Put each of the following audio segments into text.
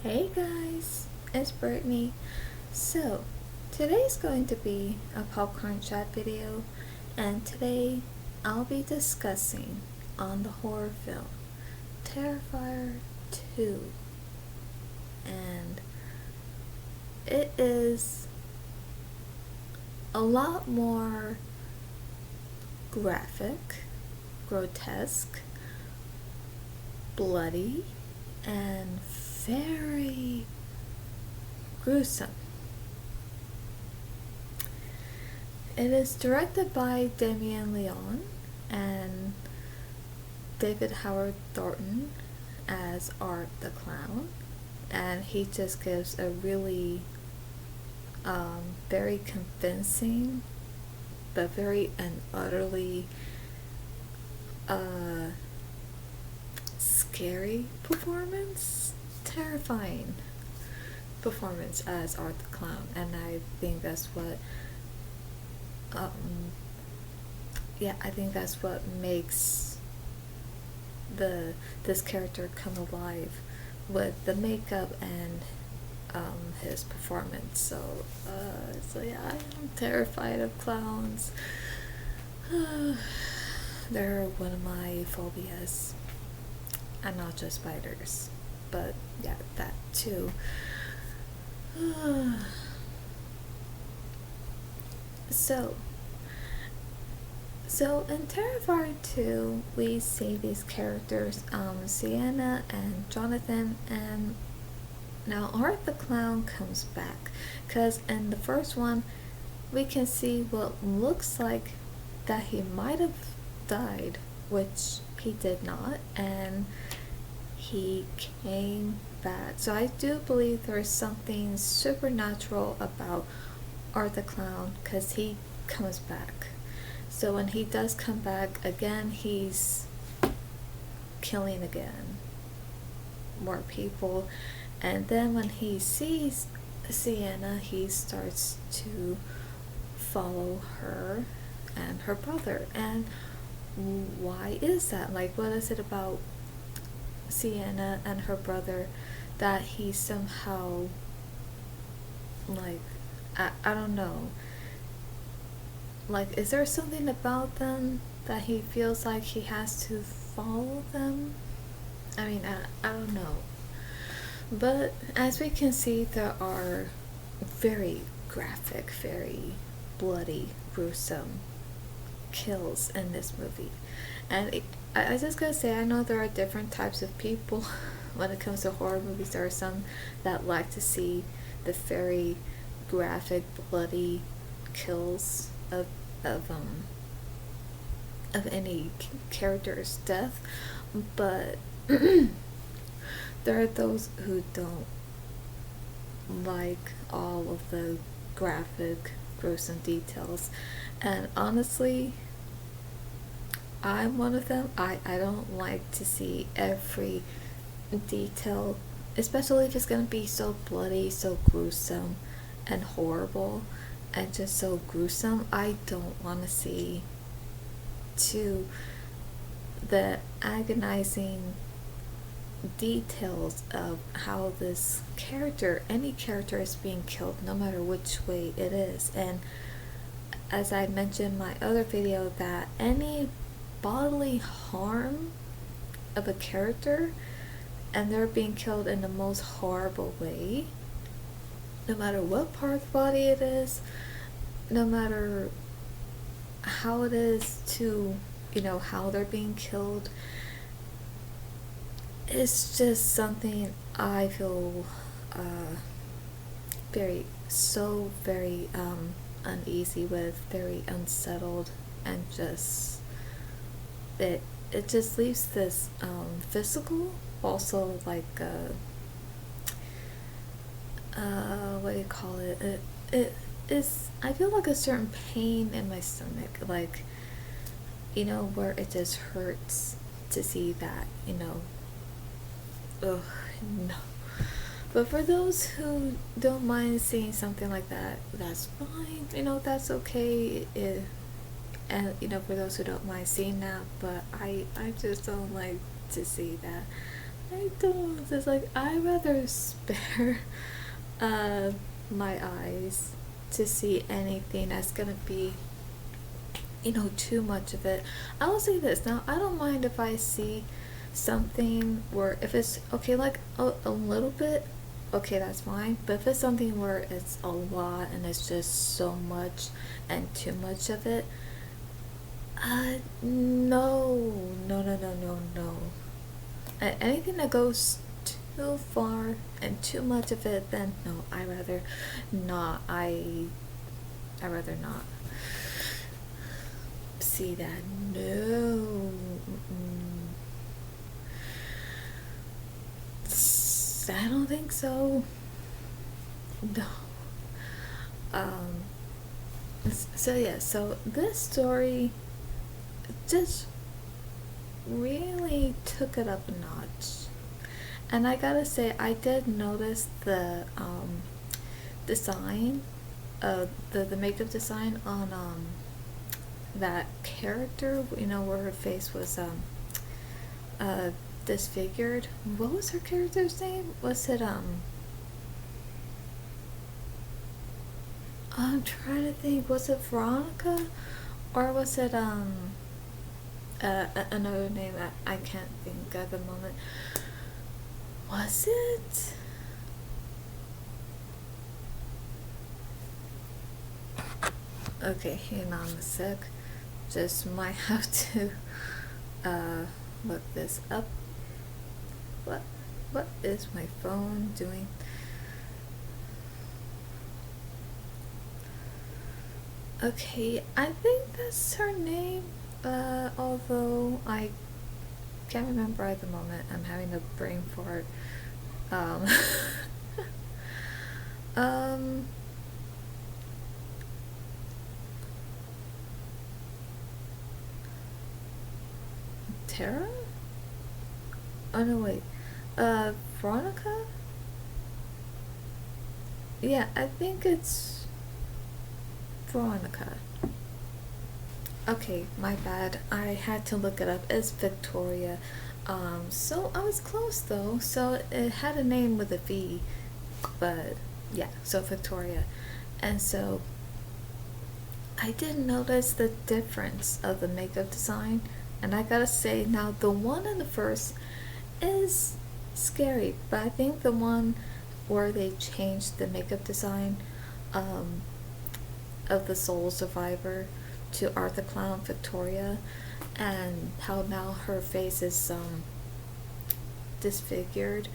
Hey guys, it's Brittany. So, today's going to be a popcorn chat video, and today I'll be discussing on the horror film Terrifier 2. And it is a lot more graphic, grotesque, bloody, and very gruesome. It is directed by Damien Leone and David Howard Thornton as Art the Clown, and he just gives a really very convincing but very and utterly scary performance, terrifying performance as Art the Clown, and I think that's what I think that's what makes this character come alive with the makeup and his performance. So yeah, I'm terrified of clowns. They're one of my phobias, and not just spiders, but yeah, that too. So in Terrifier 2, we see these characters, Sienna and Jonathan, and now Art the Clown comes back, because in the first one, we can see what looks like that he might have died, which he did not, and he came back. So I do believe there's something supernatural about Art the Clown, because he comes back. So when he does come back again, he's killing again more people, and then when he sees Sienna, he starts to follow her and her brother. And why is that? Like, what is it about Sienna and her brother that he somehow, like, I don't know, like, is there something about them that he feels like he has to follow them? I mean, I don't know. But as we can see, there are very graphic, very bloody, gruesome kills in this movie. And I just gotta say, I know there are different types of people when it comes to horror movies. There are some that like to see the very graphic, bloody kills of any character's death, but there are those who don't like all of the graphic, gruesome details, and honestly, I'm one of them. I don't like to see every detail, especially if it's gonna be so bloody, so gruesome, and horrible, and just so gruesome. I don't want to see to the agonizing details of how this character, any character, is being killed, no matter which way it is. And as I mentioned in my other video, that any bodily harm of a character and they're being killed in the most horrible way, no matter what part of the body it is, no matter how it is to, how they're being killed, it's just something I feel very uneasy with, very unsettled, and just it just leaves this physical, also like what do you call it? It is, I feel like a certain pain in my stomach, like, where it just hurts to see that, ugh, no. But for those who don't mind seeing something like that, that's fine, that's okay. And for those who don't mind seeing that, but I just don't like to see that. I don't. It's like I rather spare uh my eyes to see anything that's gonna be, too much of it. I will say this now. I don't mind if I see something where if it's okay, like a little bit, okay, that's fine. But if it's something where it's a lot and it's just so much and too much of it, no, no, no, no, no, no. Anything that goes too far and too much of it, then no, I rather not. I rather not see that. No. I don't think so. No. Um. So yeah. So this story just really took it up a notch. And I gotta say, I did notice the design, the makeup design on that character. Where her face was uh, disfigured. What was her character's name? Was it I'm trying to think. Was it Veronica, or was it another name that I can't think at the moment? Was it? Okay, hang on a sec. Just might have to uh, look this up. What? What is my phone doing? Okay, I think that's her name. Although I can't remember at the moment. I'm having a brain fart. Um, um, Tara? Oh no, wait. Veronica? Yeah, I think it's Veronica. Okay, my bad. I had to look it up. It's Victoria. So I was close though. So it had a name with a V, but yeah, so Victoria. And so I did notice the difference of the makeup design, and I gotta say now the one in the first is scary, but I think the one where they changed the makeup design um, of the Soul Survivor to Arthur Clown Victoria, and how now her face is disfigured,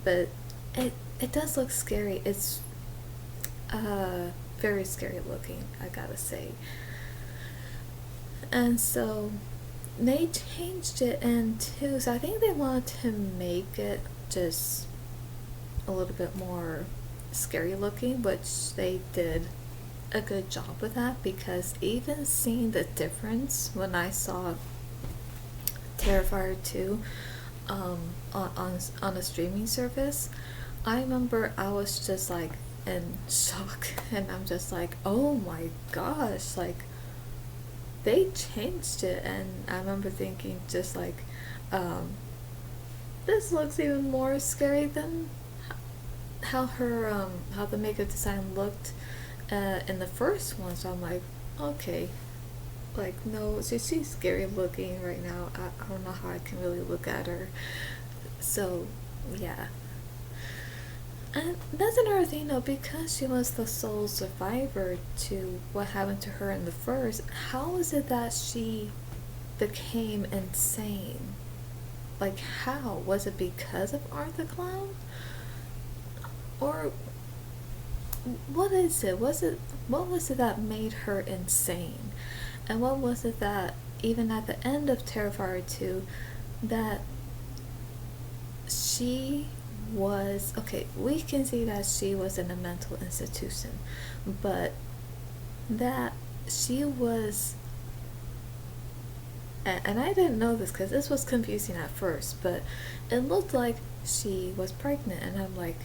but it does look scary. It's very scary looking, I gotta say. And so they changed it into, so I think they wanted to make it just a little bit more scary looking, which they did a good job with that, because even seeing the difference when I saw Terrifier 2 on a streaming service, I remember I was just like in shock, and I'm just like, oh my gosh, like they changed it. And I remember thinking just like, this looks even more scary than how the makeup design looked in the first one. So I'm like, okay, like no, she's scary looking right now. I don't know how I can really look at her. So yeah. And that's another thing though, because she was the sole survivor to what happened to her in the first, how is it that she became insane? Like how? Was it because of Arthur Clown? Or what is it? What was it that made her insane? And what was it that even at the end of Terrifier 2 that she was, okay, we can see that she was in a mental institution, but that she was, and I didn't know this because this was confusing at first, but it looked like she was pregnant, and I'm like,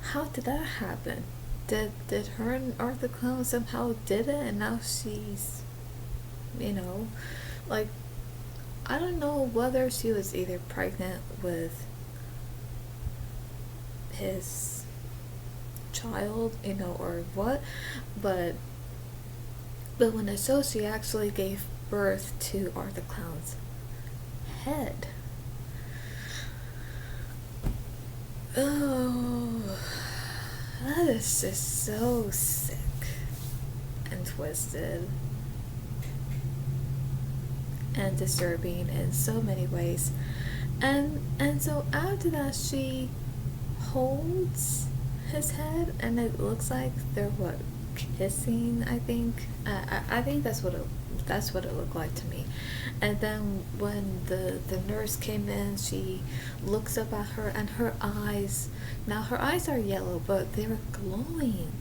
how did that happen? Did her and Arthur Clown somehow did it, and now she's, like, I don't know whether she was either pregnant with his child, or what, but when it shows she actually gave birth to Art the Clown's head. Oh, that is just so sick and twisted and disturbing in so many ways. And so after that, she holds his head, and it looks like they're kissing. I think. I think that's what it looked like to me. And then when the nurse came in, she looks up at her, and her eyes. Now her eyes are yellow, but they were glowing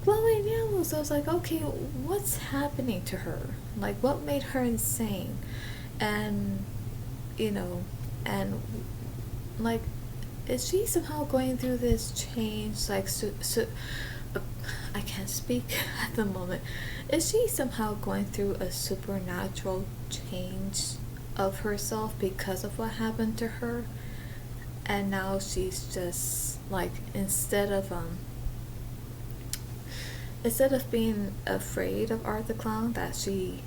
yellow. So I was like, okay, what's happening to her? Like, what made her insane? And and like, is she somehow going through this change? Like, I can't speak at the moment. Is she somehow going through a supernatural change of herself because of what happened to her? And now she's just like, instead of being afraid of Art the Clown, that she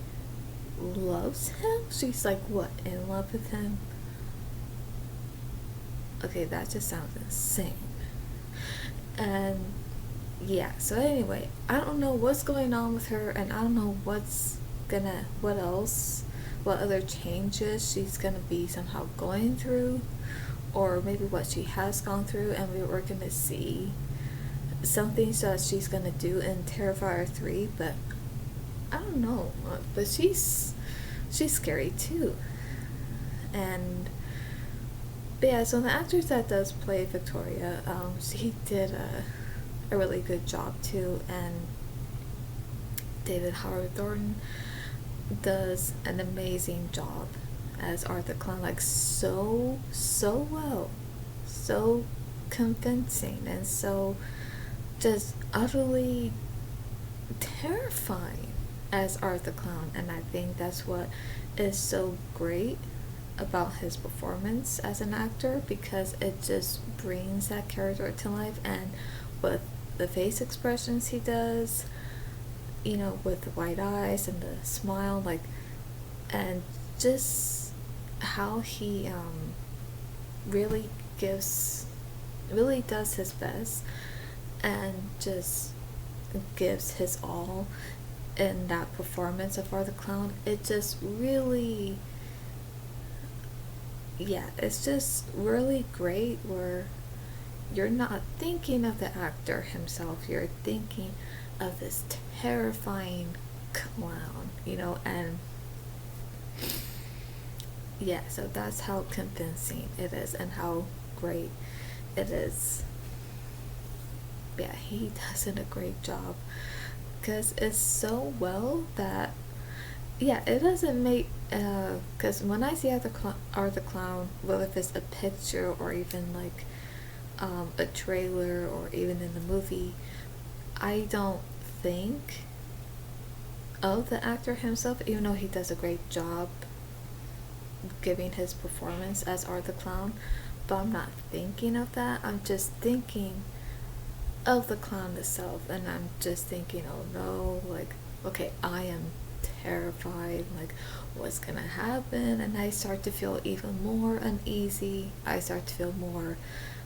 loves him, she's like, what, in love with him? Okay, that just sounds insane. And yeah, so anyway, I don't know what's going on with her, and I don't know what other changes she's gonna be somehow going through, or maybe what she has gone through, and we're gonna see something that she's gonna do in Terrifier 3, but I don't know. But she's scary too. And but yeah, so the actress that does play Victoria, she did a really good job too, and David Howard Thornton does an amazing job as Art the Clown, like so well, so convincing, and so just utterly terrifying as Art the Clown. And I think that's what is so great about his performance as an actor, because it just brings that character to life. And with the face expressions he does, with the white eyes and the smile, like, and just how he really does his best, and just gives his all in that performance of Art the Clown. It just really, it's just really great, where you're not thinking of the actor himself, you're thinking of this terrifying clown, and yeah, so that's how convincing it is and how great it is. Yeah, he does a great job, because it's so well that, it doesn't make, because when I see Art the Clown, whether if it's a picture or even like a trailer or even in the movie, I don't think of the actor himself, even though he does a great job giving his performance as Art the Clown, but I'm not thinking of that. I'm just thinking of the clown itself, and I'm just thinking, oh no, like, okay, I am terrified, like, what's gonna happen? And I start to feel even more uneasy, I start to feel more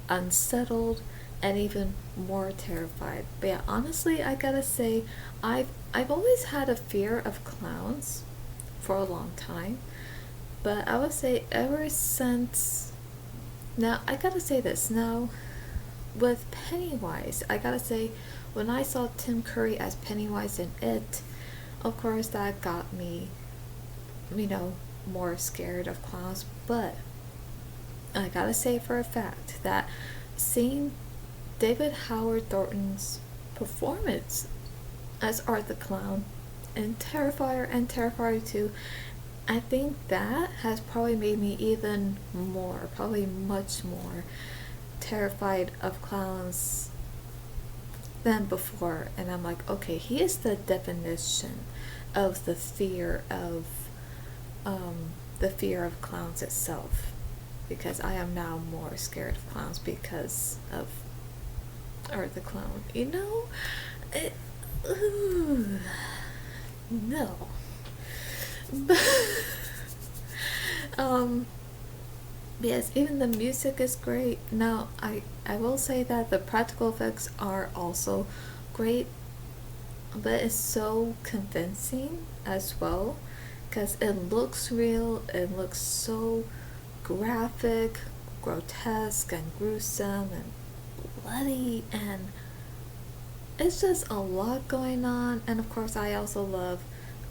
unsettled, and even more terrified. But yeah, honestly, I gotta say, I've always had a fear of clowns for a long time, but I would say ever since, now I gotta say this, now with Pennywise, I gotta say, when I saw Tim Curry as Pennywise in It, of course that got me, more scared of clowns. But I gotta say for a fact that seeing David Howard Thornton's performance as Art the Clown in Terrifier and Terrifier 2, I think that has probably made me even more, probably much more terrified of clowns than before. And I'm like, okay, he is the definition of the fear of clowns itself. because I am now more scared of clowns because of Art the Clown. You know, it, ooh, no, but um, yes, even the music is great. Now, I will say that the practical effects are also great, but it's so convincing as well because it looks real, it looks so graphic, grotesque, and gruesome, and bloody, and it's just a lot going on. And of course, I also love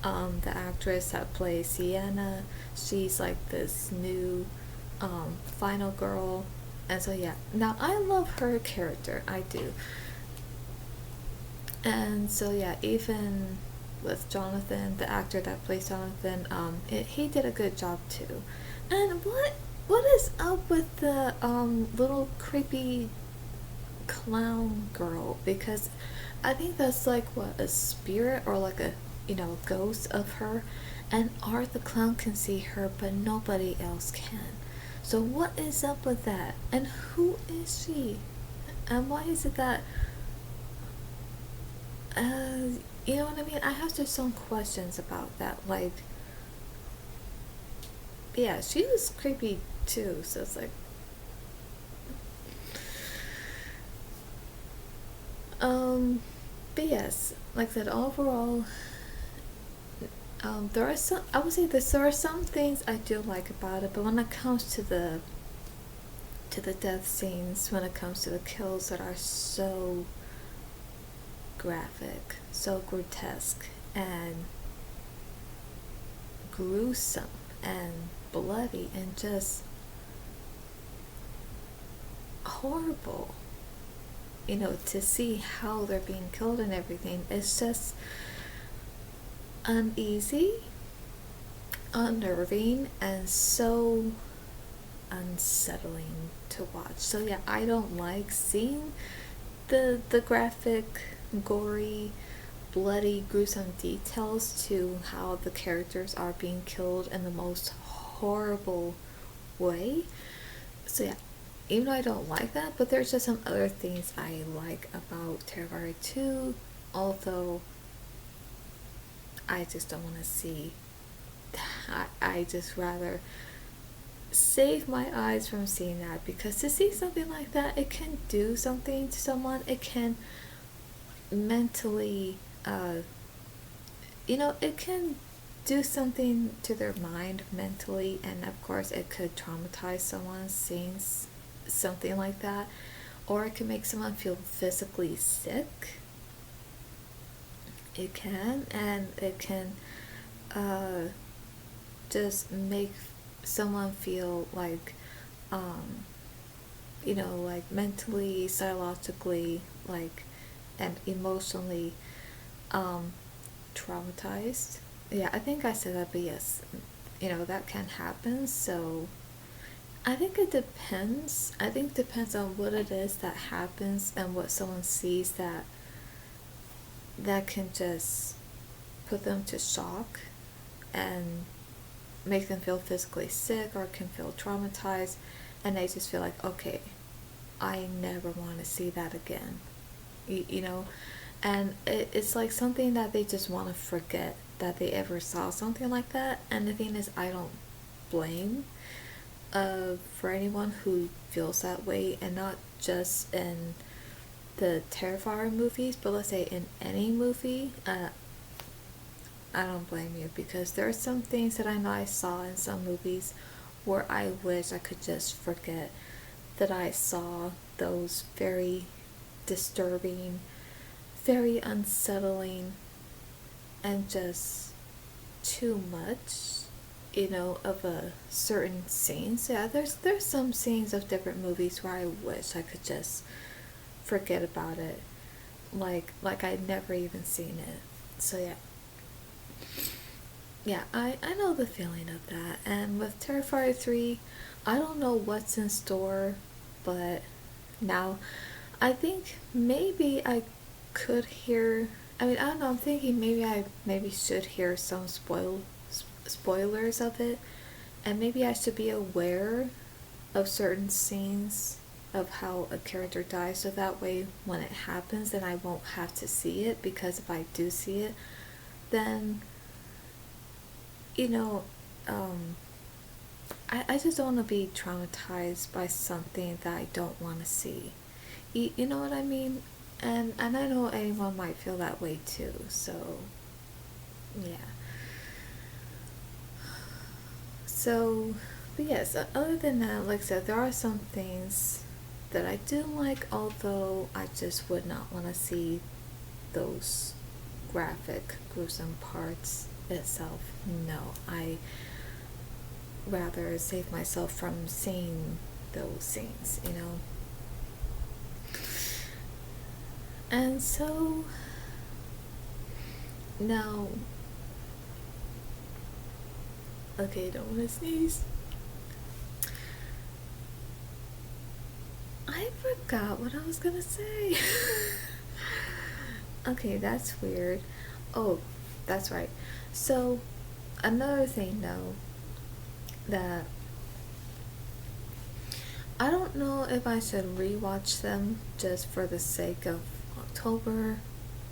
the actress that plays Sienna. She's like this new final girl, and so yeah. Now I love her character, I do, and so yeah. Even with Jonathan, the actor that plays Jonathan, he did a good job too. And what is up with the little creepy clown girl? Because I think that's like what, a spirit or like a, ghost of her, and Art the Clown can see her but nobody else can. So what is up with that? And who is she? And why is it that you know what I mean? I have just some questions about that. Like, yeah, she was creepy too, so it's like um but yes, like I said, overall, there are some, I would say this, there are some things I do like about it, but when it comes to the death scenes, when it comes to the kills that are so graphic, so grotesque, and gruesome, and bloody, and just horrible, to see how they're being killed and everything, it's just uneasy, unnerving, and so unsettling to watch. So yeah, I don't like seeing the graphic, gory, bloody, gruesome details to how the characters are being killed in the most horrible way. So yeah, even though I don't like that, but there's just some other things I like about Terrifier 2, although I just don't want to see. I just rather save my eyes from seeing that, because to see something like that, it can do something to someone. It can mentally, it can do something to their mind mentally, and of course, it could traumatize someone seeing something like that, or it can make someone feel physically sick. It can, and it can just make someone feel like, like mentally, psychologically, like, and emotionally traumatized. Yeah, I think I said that, but yes, that can happen. So I think it depends. I think it depends on what it is that happens and what someone sees that can just put them to shock and make them feel physically sick, or can feel traumatized, and they just feel like, okay, I never want to see that again. And it's like something that they just want to forget that they ever saw something like that. And the thing is, I don't blame for anyone who feels that way, and not just in the Terrifier movies, but let's say in any movie. I don't blame you, because there are some things that I know I saw in some movies where I wish I could just forget that I saw those very disturbing, very unsettling, and just too much, of a certain scene. So yeah, there's some scenes of different movies where I wish I could just forget about it, like I'd never even seen it. So yeah. Yeah, I know the feeling of that. And with Terrifier 3, I don't know what's in store, but now I think maybe I could hear. I mean, I don't know. I'm thinking maybe I maybe should hear some spoilers of it, and maybe I should be aware of certain scenes of how a character dies, so that way when it happens then I won't have to see it, because if I do see it, then you know, I just don't want to be traumatized by something that I don't want to see. You know what I mean? And I know anyone might feel that way too, so yeah. So, but yes, other than that, like I said, there are some things that I do like, although I just would not want to see those graphic, gruesome parts itself. No, I rather save myself from seeing those scenes, you know? And so, now, okay, don't want to sneeze. I forgot what I was gonna say. Okay, that's weird. Oh, that's right. So, another thing though, that I don't know if I should rewatch them just for the sake of October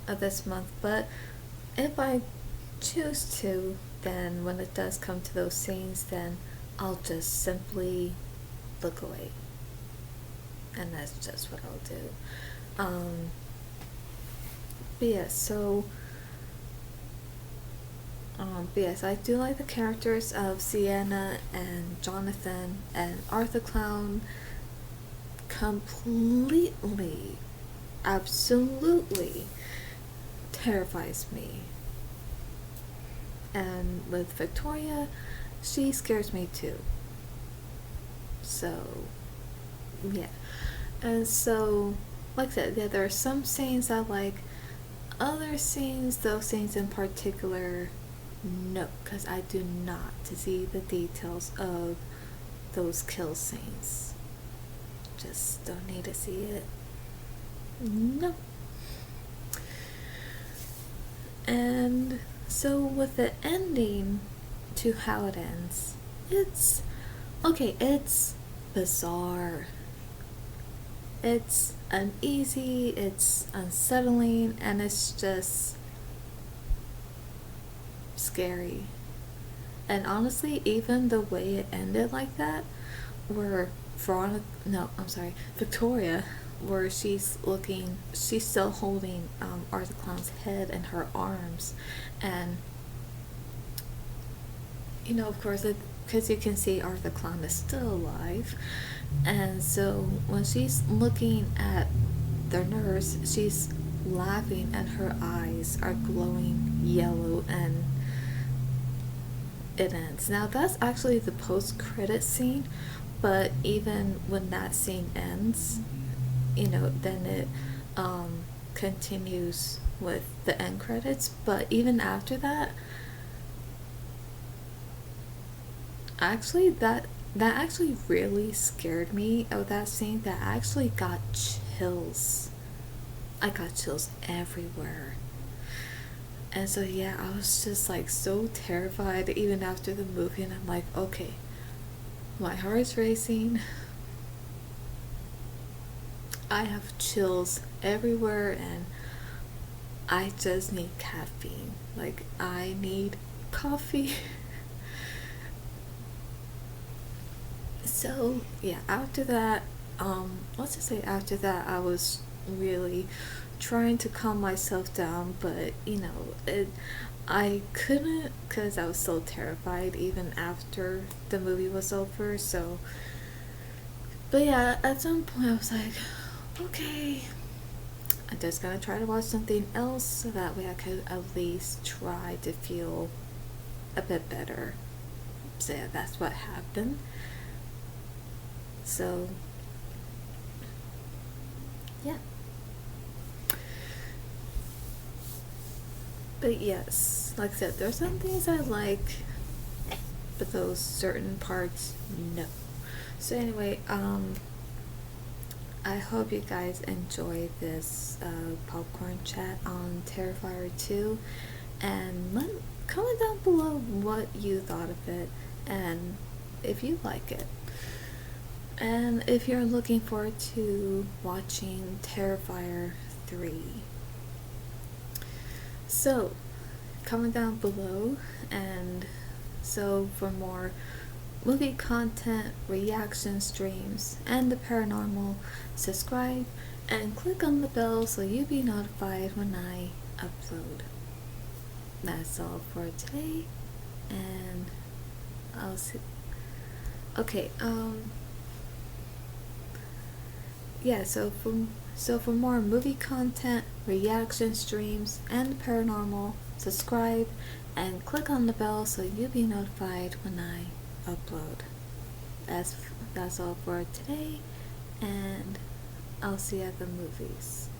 of this month, but if I choose to, then when it does come to those scenes, then I'll just simply look away. And that's just what I'll do. But yeah, so but yes, I do like the characters of Sienna and Jonathan, and Arthur Clown completely, absolutely terrifies me. And with Victoria, she scares me too. So, yeah. And so, like I said, yeah, there are some scenes I like. Other scenes, those scenes in particular, no, because I do not to see the details of those kill scenes. Just don't need to see it. No. And so with the ending to how it ends, it's okay, it's bizarre. It's uneasy, it's unsettling, and it's just scary. And honestly, even the way it ended like that, where Victoria, where she's still holding Arthur Clown's head in her arms, and of course, because you can see Arthur Clown is still alive, and so when she's looking at the nurse, she's laughing, and her eyes are glowing yellow, and it ends. Now that's actually the post-credit scene, but even when that scene ends, then it continues with the end credits. But even after that, actually that actually really scared me of that scene. That I actually got chills. I got chills everywhere. And so yeah, I was just like so terrified even after the movie, and I'm like, okay, my heart's racing. I have chills everywhere, and I just need caffeine. Like, I need coffee. So yeah, after that, let's just say after that, I was really trying to calm myself down, but I couldn't, because I was so terrified even after the movie was over. So, but yeah, at some point I was like, okay, I'm just gonna try to watch something else, so that way I could at least try to feel a bit better. So yeah, that's what happened. So yeah. But yes, like I said, there's some things I like, but those certain parts, no. So anyway, I hope you guys enjoy this popcorn chat on Terrifier 2, and comment down below what you thought of it and if you like it. And if you're looking forward to watching Terrifier 3, so comment down below. And so for more movie content, reaction streams, and the paranormal, subscribe and click on the bell so you'll be notified when I upload. That's all for today, and I'll see. Okay, yeah, so for more movie content, reaction streams, and paranormal, subscribe and click on the bell so you'll be notified when I upload. That's all for today, and I'll see you at the movies.